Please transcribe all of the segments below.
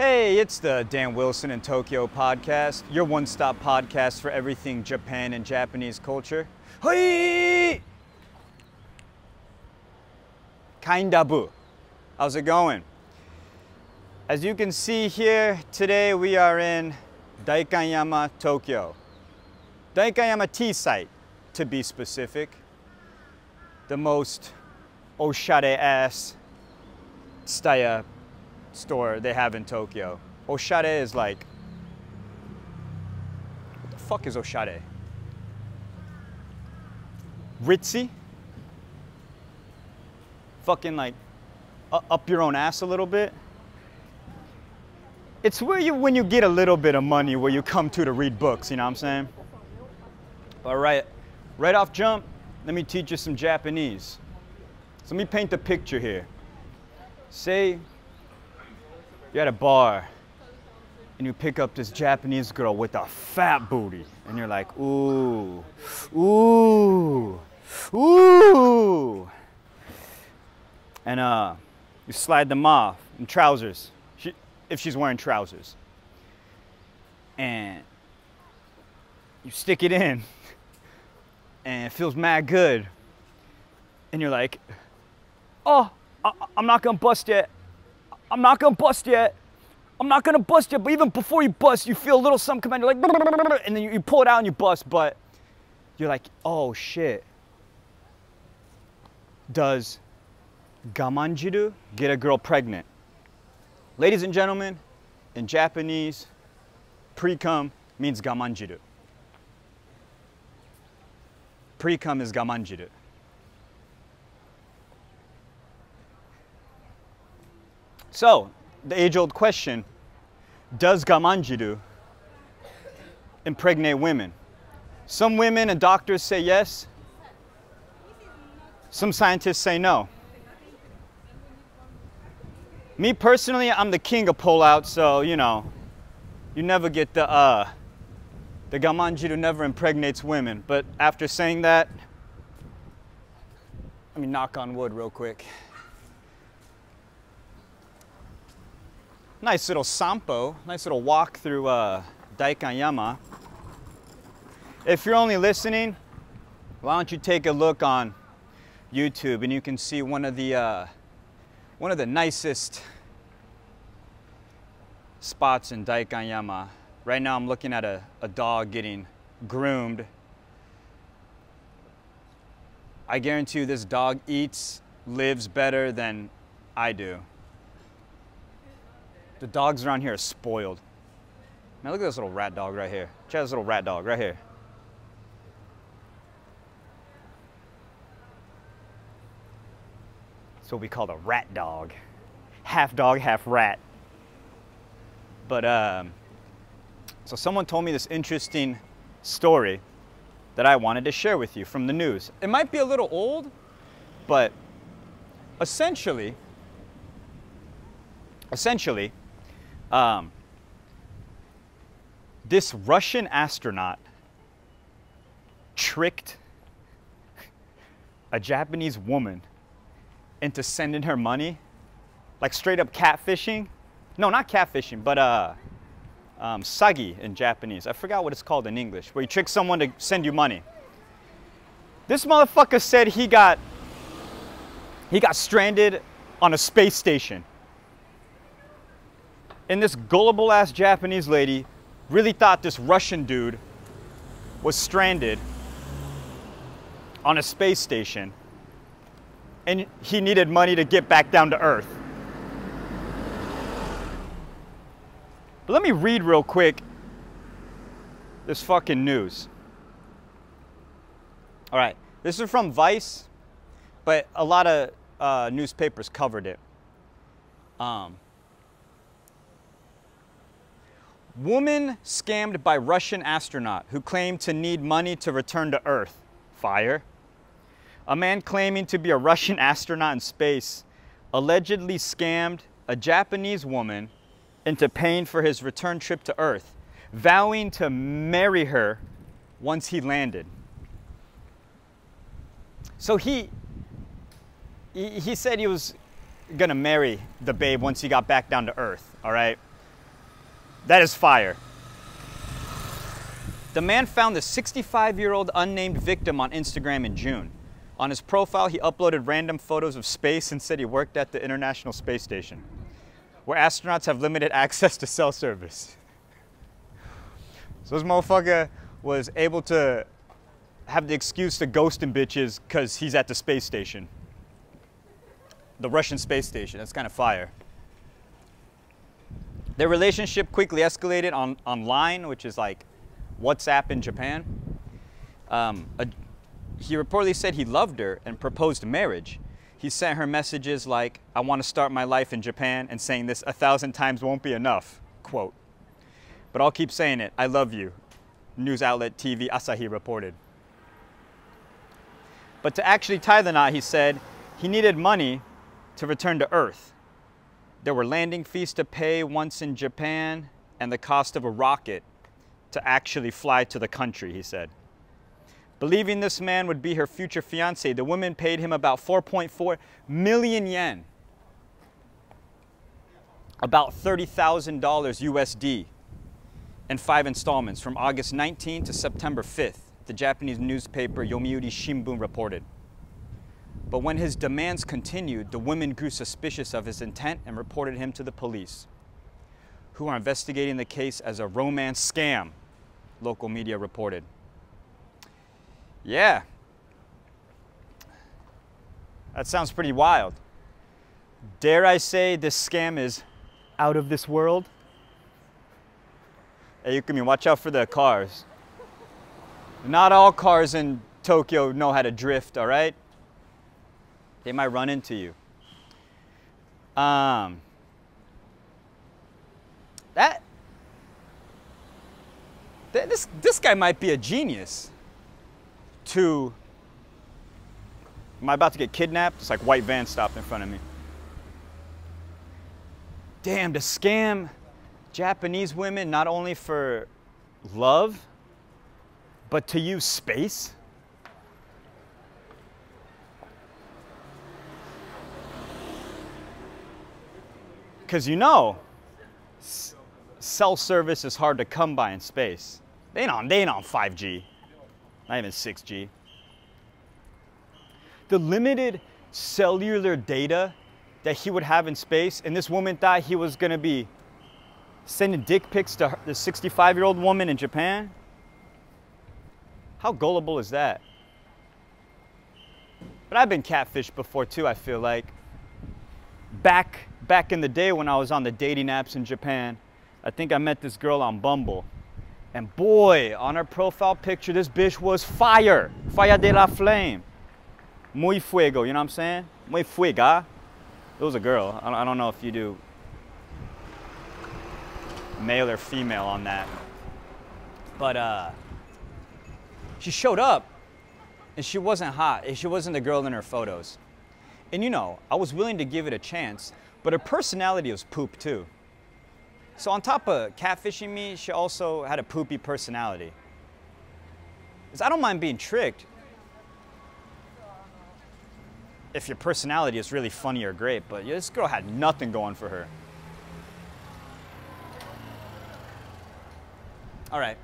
Hey, it's the Dan Wilson in Tokyo podcast, your one-stop podcast for everything Japan and Japanese culture. Hey! Kaindabu. How's it going? As you can see here, today we are in Daikanyama, Tokyo. Daikanyama tea site, to be specific. The most oshare-ass tsutaya store they have in Tokyo. Oshare is like, what the fuck is oshare? Ritzy? Fucking like up your own ass a little bit. It's where when you get a little bit of money where you come to read books, you know what I'm saying? All right, right off jump, let me teach you some Japanese. So let me paint the picture here. Say you're at a bar and you pick up this Japanese girl with a fat booty and you're like, ooh, ooh, ooh. And you slide them off in trousers, if she's wearing trousers. And you stick it in and it feels mad good. And you're like, oh, I'm not gonna bust yet. I'm not gonna bust yet. I'm not gonna bust yet. But even before you bust, you feel a little something come out. You're like, and then you pull it out and you bust. But you're like, oh shit. Does gamanjiru get a girl pregnant? Ladies and gentlemen, in Japanese, pre-cum means gamanjiru. Pre-cum is gamanjiru. So, the age-old question, does gamanjiru impregnate women? Some women and doctors say yes. Some scientists say no. Me personally, I'm the king of pull-out, so, you know, you never get the gamanjiru never impregnates women. But after saying that, let me knock on wood real quick. Nice little sampo, nice little walk through Daikanyama. If you're only listening, why don't you take a look on YouTube and you can see one of the nicest spots in Daikanyama. Right now I'm looking at a dog getting groomed. I guarantee you this dog eats, lives better than I do. The dogs around here are spoiled. Man, look at this little rat dog right here. Check out this little rat dog right here. That's what we call a rat dog. Half dog, half rat. But, so someone told me this interesting story that I wanted to share with you from the news. It might be a little old, but essentially, this Russian astronaut tricked a Japanese woman into sending her money, like straight up catfishing. No, not catfishing, but sagi in Japanese. I forgot what it's called in English, where you trick someone to send you money. This motherfucker said he got stranded on a space station. And this gullible ass Japanese lady really thought this Russian dude was stranded on a space station and he needed money to get back down to Earth. But let me read real quick this fucking news. All right, this is from Vice, but a lot of newspapers covered it. Woman scammed by Russian astronaut who claimed to need money to return to Earth. Fire. A man claiming to be a Russian astronaut in space allegedly scammed a Japanese woman into paying for his return trip to Earth, vowing to marry her once he landed. So he said he was gonna marry the babe once he got back down to Earth, all right? That is fire. The man found the 65-year-old unnamed victim on Instagram in June. On his profile, he uploaded random photos of space and said he worked at the International Space Station, where astronauts have limited access to cell service. So this motherfucker was able to have the excuse to ghost him bitches because he's at the space station. The Russian space station. That's kind of fire. Their relationship quickly escalated online, which is like WhatsApp in Japan. He reportedly said he loved her and proposed marriage. He sent her messages like, "I want to start my life in Japan," and saying this 1,000 times won't be enough, quote. But I'll keep saying it, "I love you," news outlet TV Asahi reported. But to actually tie the knot, he said he needed money to return to Earth. There were landing fees to pay once in Japan and the cost of a rocket to actually fly to the country, he said. Believing this man would be her future fiancé, the woman paid him about 4.4 million yen, about $30,000 USD, in 5 installments from August 19 to September 5th, the Japanese newspaper Yomiuri Shimbun reported. But when his demands continued, the women grew suspicious of his intent and reported him to the police, who are investigating the case as a romance scam, local media reported. Yeah. That sounds pretty wild. Dare I say this scam is out of this world? Hey, Yukimi, watch out for the cars. Not all cars in Tokyo know how to drift, all right? They might run into you. This guy might be a genius. Am I about to get kidnapped? It's like white van stopped in front of me. Damn, to scam Japanese women not only for love, but to use space? Because you know, cell service is hard to come by in space. They ain't on 5G, not even 6G. The limited cellular data that he would have in space, and this woman thought he was gonna be sending dick pics to the 65-year-old woman in Japan? How gullible is that? But I've been catfished before too, I feel like. Back in the day when I was on the dating apps in Japan, I think I met this girl on Bumble. And boy, on her profile picture, this bitch was fire. Fire de la flame. Muy fuego, you know what I'm saying? Muy fuega. It was a girl. I don't know if you do male or female on that. But she showed up and she wasn't hot. She wasn't the girl in her photos. And you know, I was willing to give it a chance, but her personality was poop too. So on top of catfishing me, she also had a poopy personality. 'Cause I don't mind being tricked if your personality is really funny or great, but yeah, this girl had nothing going for her. All right.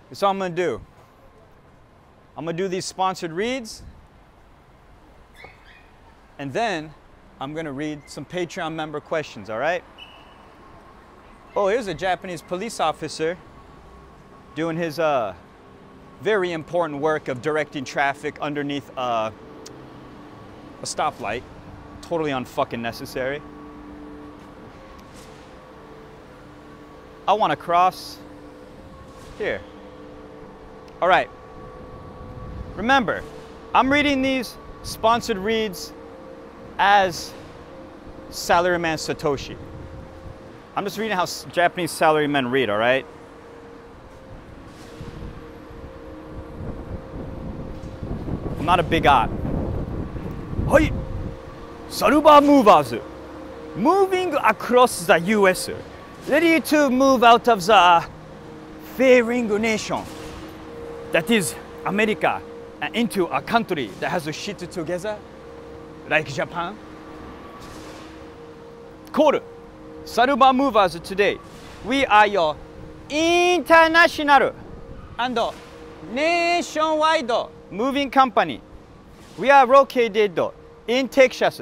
That's all I'm gonna do. I'm gonna do these sponsored reads, and then I'm gonna read some Patreon member questions, all right? Oh, here's a Japanese police officer doing his very important work of directing traffic underneath a stoplight. Totally unfucking necessary. I wanna cross here. All right. Remember, I'm reading these sponsored reads as salaryman Satoshi. I'm just reading how Japanese salarymen read, all right? I'm not a big art. Hoi! Saruba movers moving across the US, ready to move out of the failing nation that is America, and into a country that has a shit together, like Japan. called Saruba Movers today. We are your international and nationwide moving company. We are located in Texas.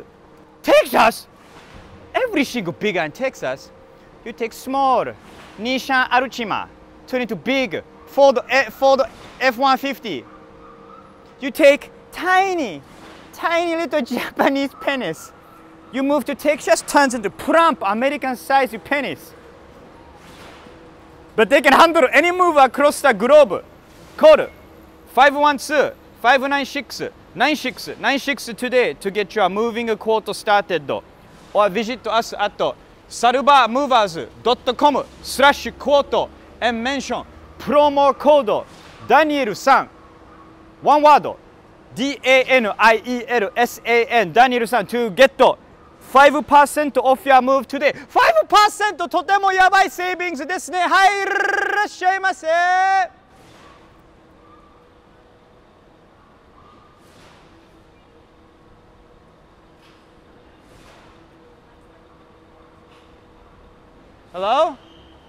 Texas? Every single big in Texas. You take small Nissan Altima, turn into big Ford F-150. You take tiny little Japanese penis. You move to Texas, turns into plump American-sized penis. But they can handle any move across the globe. Call 512-596-9696 today to get your moving quote started. Or visit us at sarubamovers.com/quote and mention promo code Daniel-san. One word. DANIELSAN. Daniel-san to get 5% off your move today. 5% とてもやばいセービングですね。はい、いらっしゃいませ。Hello?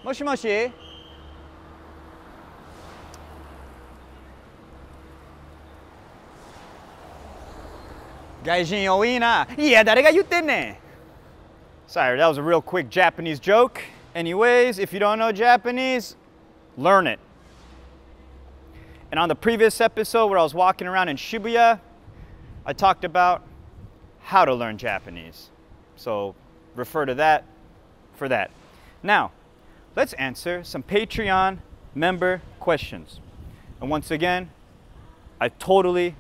もしもし？外人多いな。いや、誰が言ってんねん。Sorry, that was a real quick Japanese joke. Anyways, if you don't know Japanese, learn it. And on the previous episode where I was walking around in Shibuya, I talked about how to learn Japanese. So refer to that for that. Now, let's answer some Patreon member questions. And once again, I totally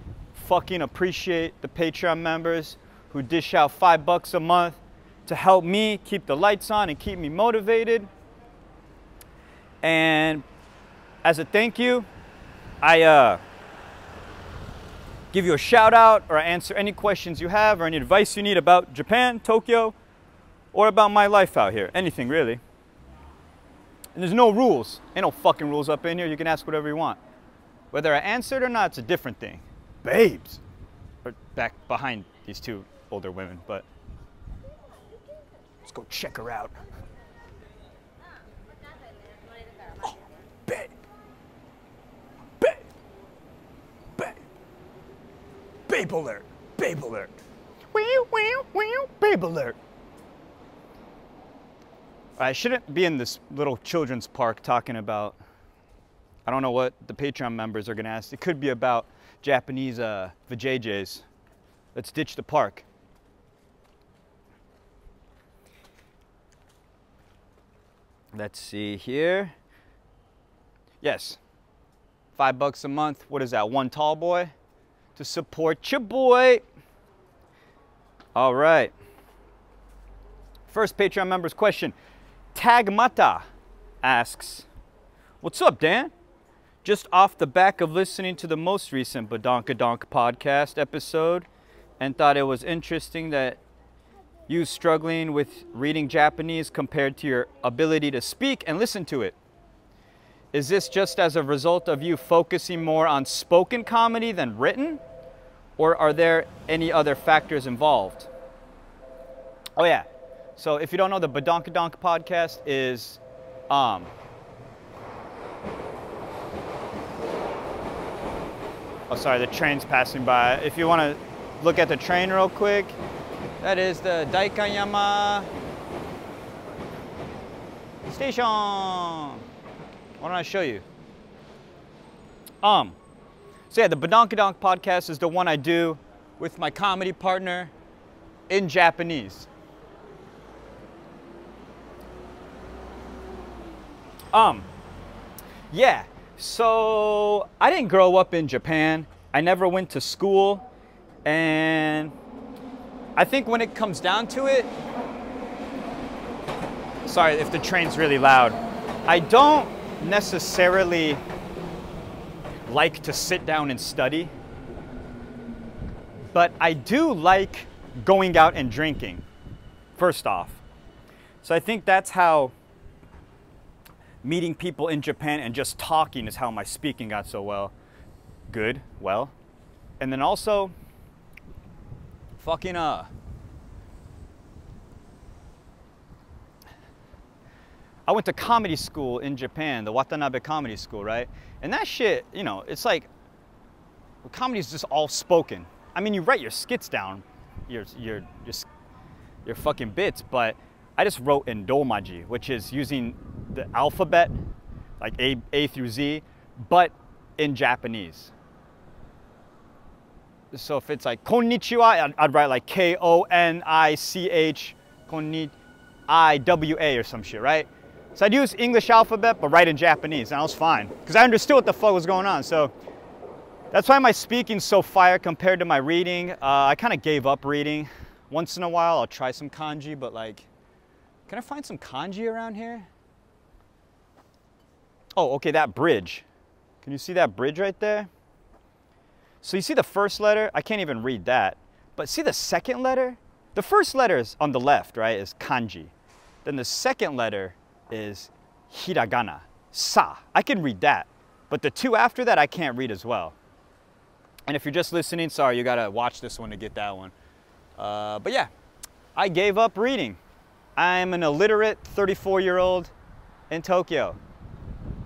fucking appreciate the Patreon members who dish out $5 a month to help me keep the lights on and keep me motivated. And as a thank you, I give you a shout out, or I answer any questions you have or any advice you need about Japan, Tokyo, or about my life out here. Anything really. And there's no rules. Ain't no fucking rules up in here. You can ask whatever you want. Whether I answered or not, it's a different thing. Babes are back behind these two older women, but let's go check her out. Oh, babe. Babe. Babe. Babe alert. Babe alert. Babe alert. I shouldn't be in this little children's park talking about, I don't know what the Patreon members are going to ask. It could be about Japanese vajayjays. Let's ditch the park. Let's see here. Yes, $5 a month. What is that? One tall boy to support your boy. All right. First Patreon member's question. Tagmata asks, "What's up, Dan? Just off the back of listening to the most recent Badonkadonk podcast episode and thought it was interesting that you struggling with reading Japanese compared to your ability to speak and listen to it. Is this just as a result of you focusing more on spoken comedy than written? Or are there any other factors involved?" Oh yeah, so if you don't know, the Badonkadonk podcast is oh, sorry, the train's passing by. If you want to look at the train real quick, that is the Daikanyama station. Why don't I show you? So yeah, the Badonkadonk podcast is the one I do with my comedy partner in Japanese. Yeah. So I didn't grow up in Japan. I never went to school. And I think when it comes down to it, sorry if the train's really loud, I don't necessarily like to sit down and study, but I do like going out and drinking, first off. So I think that's how meeting people in Japan and just talking is how my speaking got so well. And then also, fucking I went to comedy school in Japan, the Watanabe Comedy School, right? And that shit, you know, it's like, well, comedy is just all spoken. I mean, you write your skits down, your fucking bits, but I just wrote in domaji, which is using the alphabet, like A through Z, but in Japanese. So if it's like konnichiwa, I'd write like K-O-N-I-C-H, I-W-A or some shit, right? So I'd use English alphabet, but write in Japanese, and I was fine. Because I understood what the fuck was going on. So that's why my speaking's so fire compared to my reading. I kind of gave up reading. Once in a while, I'll try some kanji, but like, can I find some kanji around here? Oh, okay, that bridge. Can you see that bridge right there? So you see the first letter? I can't even read that. But see the second letter? The first letter is on the left, right, is kanji. Then the second letter is hiragana, sa. I can read that. But the two after that, I can't read as well. And if you're just listening, sorry, you gotta watch this one to get that one. But yeah, I gave up reading. I'm an illiterate 34-year-old in Tokyo.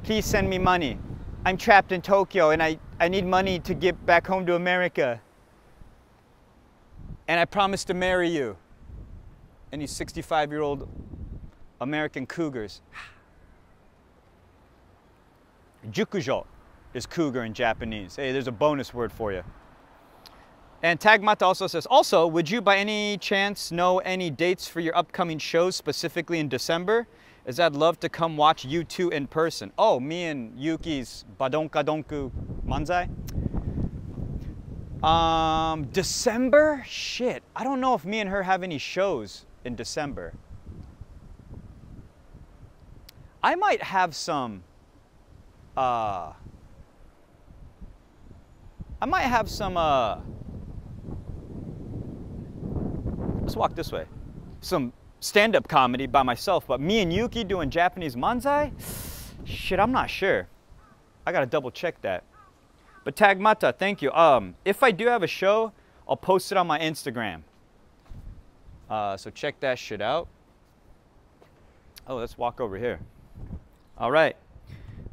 Please send me money. I'm trapped in Tokyo and I need money to get back home to America. And I promise to marry you. Any 65-year-old American cougars. Jukujo is cougar in Japanese. Hey, there's a bonus word for you. And Tagmata also says, also, would you by any chance know any dates for your upcoming shows, specifically in December? As I'd love to come watch you two in person. Oh, me and Yuki's Badonkadonk manzai? December? Shit, I don't know if me and her have any shows in December. I might have some, let's walk this way. Some stand-up comedy by myself, but me and Yuki doing Japanese manzai? Shit, I'm not sure. I gotta double check that. But Tagmata, thank you. If I do have a show, I'll post it on my Instagram. So check that shit out. Oh, let's walk over here. All right.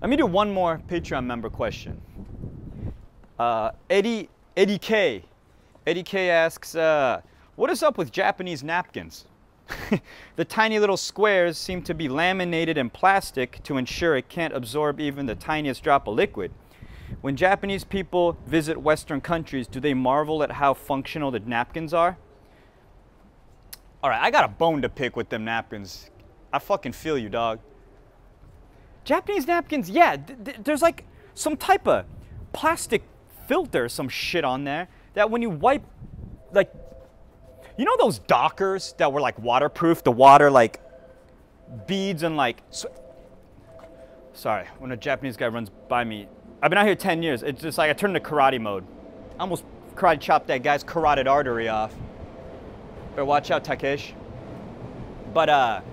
Let me do one more Patreon member question. Eddie K. Eddie K asks, what is up with Japanese napkins? The tiny little squares seem to be laminated in plastic to ensure it can't absorb even the tiniest drop of liquid. When Japanese people visit Western countries, do they marvel at how functional the napkins are? All right, I got a bone to pick with them napkins. I fucking feel you, dog. Japanese napkins, yeah, there's like some type of plastic filter, some shit on there, that when you wipe, like, you know those Dockers that were like waterproof? The water like beads and like, sorry, when a Japanese guy runs by me, I've been out here 10 years, it's just like I turned into karate mode. I almost karate chopped that guy's carotid artery off. Better watch out, Takesh. But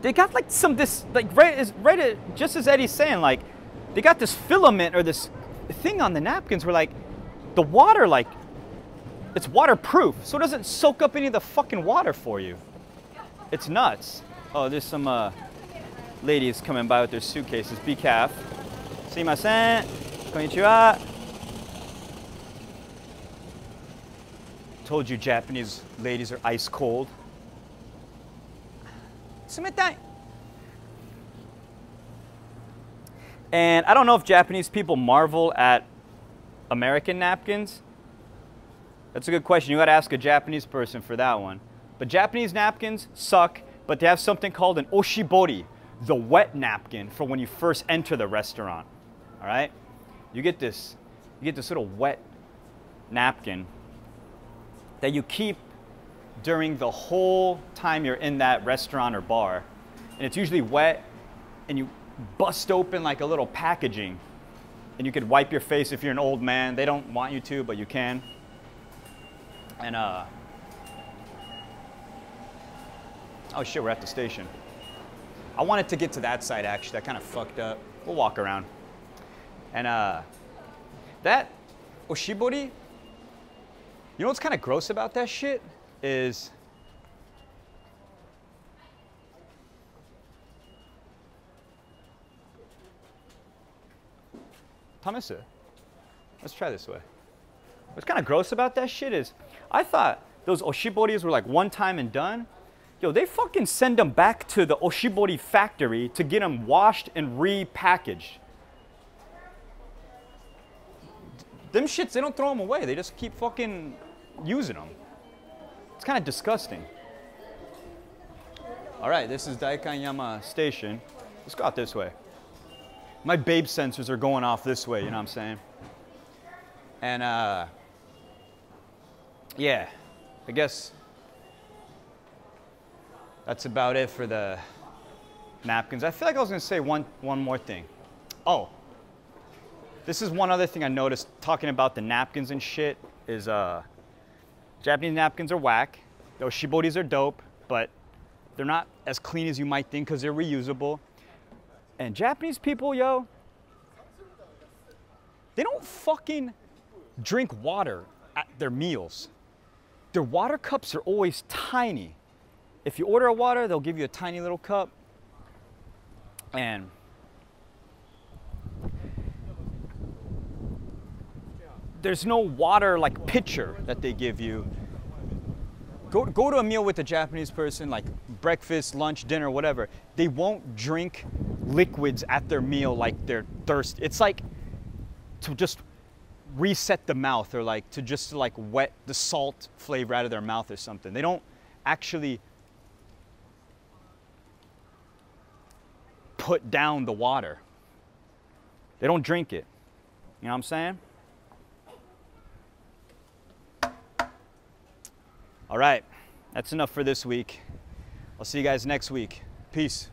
they got like this, like just as Eddie's saying, like they got this filament or this thing on the napkins where like the water, like it's waterproof, so it doesn't soak up any of the fucking water for you. It's nuts. Oh, there's some ladies coming by with their suitcases. Be careful. Sumimasen. Konnichiwa. Told you Japanese ladies are ice cold. Sumitai. And I don't know if Japanese people marvel at American napkins. That's a good question. You got to ask a Japanese person for that one. But Japanese napkins suck, but they have something called an oshibori, the wet napkin for when you first enter the restaurant. All right? You get this little wet napkin that you keep during the whole time you're in that restaurant or bar. And it's usually wet, and you bust open like a little packaging, and you could wipe your face if you're an old man. They don't want you to, but you can. And oh shit, we're at the station. I wanted to get to that side actually. That kind of fucked up. We'll walk around. And that oshibori, you know what's kind of gross about that shit is Tamesu. Let's try this way. What's kind of gross about that shit is, I thought those oshiboris were like one time and done. Yo, they fucking send them back to the oshibori factory to get them washed and repackaged. Them shits, they don't throw them away. They just keep fucking using them. It's kind of disgusting. All right, this is Daikanyama Station. Let's go out this way. My babe sensors are going off this way, you know what I'm saying? And yeah, I guess that's about it for the napkins. I feel like I was gonna say one more thing. Oh, this is one other thing I noticed talking about the napkins and shit is Japanese napkins are whack. Those shiboris are dope, but they're not as clean as you might think because they're reusable. And Japanese people, yo, they don't fucking drink water at their meals. Their water cups are always tiny. If you order a water, they'll give you a tiny little cup. And there's no water like pitcher that they give you. Go to a meal with a Japanese person, like breakfast, lunch, dinner, whatever. They won't drink liquids at their meal like they're thirsty. It's like to just reset the mouth, or like to just like wet the salt flavor out of their mouth or something. They don't actually put down the water. They don't drink it. You know what I'm saying? All right, that's enough for this week. I'll see you guys next week. Peace.